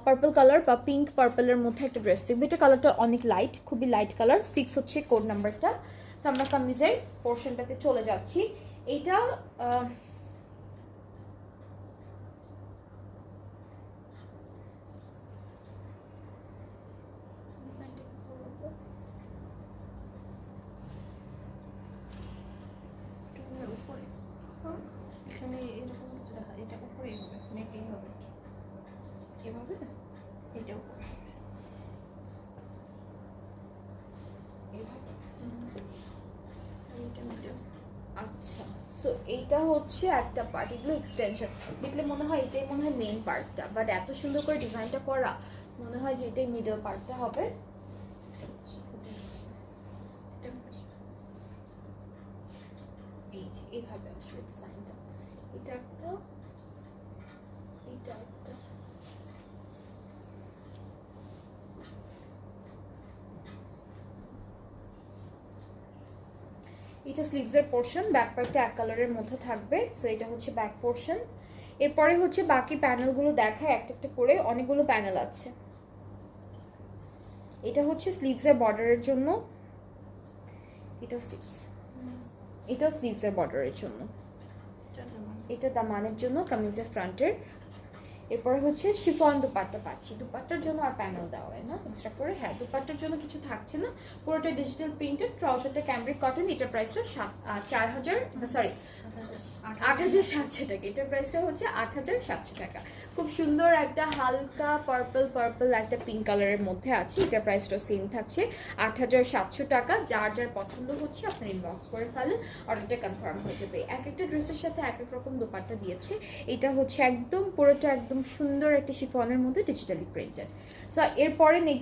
Purple colour বা pink পার্পলের মধ্যে একটা ড্রেস দেখবে। এটা কালারটা অনেক লাইট, খুবই লাইট কালার। 6 হচ্ছে কোড নাম্বারটা। সো আমরা কামিজের পোর্শনটাতে চলে যাচ্ছি। এইটা এখানে এরকম কিছু দেখা, এটা উপরেই হবে, নেটেই হবে, এভাবে না, এটা উপরে এইভাবে। এইটা মিডিয়াম। আচ্ছা, সো এইটা হচ্ছে একটা পার্ট, এগুলো এক্সটেনশন। দেখলে মনে হয় এটাই মনে হয় মেইন পার্টটা, বাট এত সুন্দর করে ডিজাইনটা করা, মনে হয় যে এটাই মিডল পার্টটা হবে। এই যে এইভাবে আসবে ডিজাইনটা। এটা একটা, এটা একটা। এটা স্লিভসের পোর্শন, ব্যাক পার্টটা এক কালারের মধ্যে থাকবে। সো এটা হচ্ছে ব্যাক পোর্শন। এরপরে হচ্ছে বাকি প্যানেলগুলো দেখায় একটা একটা করে, অনেকগুলো প্যানেল আছে। এটা হচ্ছে স্লিভসের বর্ডারের জন্য, এটা স্লিভস, এটা স্লিভসের বর্ডারের জন্য, এটা দামানের জন্য কামিজের ফ্রন্টের। এরপরে হচ্ছে শিফন দুপাট্টা পাচ্ছি। দুপাট্টার জন্য আর প্যানেল দেওয়া হয় না এক্সট্রা করে। হ্যাঁ, দুপাট্টার জন্য কিছু থাকছে না, পুরোটা ডিজিটাল প্রিন্টেড। ট্রাউজারটা ক্যামব্রিক কটন। এটার প্রাইসটা 8,700 টাকা। এটার প্রাইসটা হচ্ছে 8,700 টাকা। খুব সুন্দর একটা হালকা পার্পল একটা পিঙ্ক কালারের মধ্যে আছে। এটার প্রাইসটা সেম থাকছে 8,700 টাকা। যার যার পছন্দ হচ্ছে আপনার ইনবক্স করে ফেলেন, অর্ডারটা কনফার্ম হয়ে যাবে। এক একটা ড্রেসের সাথে এক এক রকম দোপাট্টা দিয়েছে। এটা হচ্ছে একদম পুরোটা একদম সুন্দর একটা শিফনের মধ্যে ডিজিটালি প্রিন্টেড। সো এরপরে নেক্সট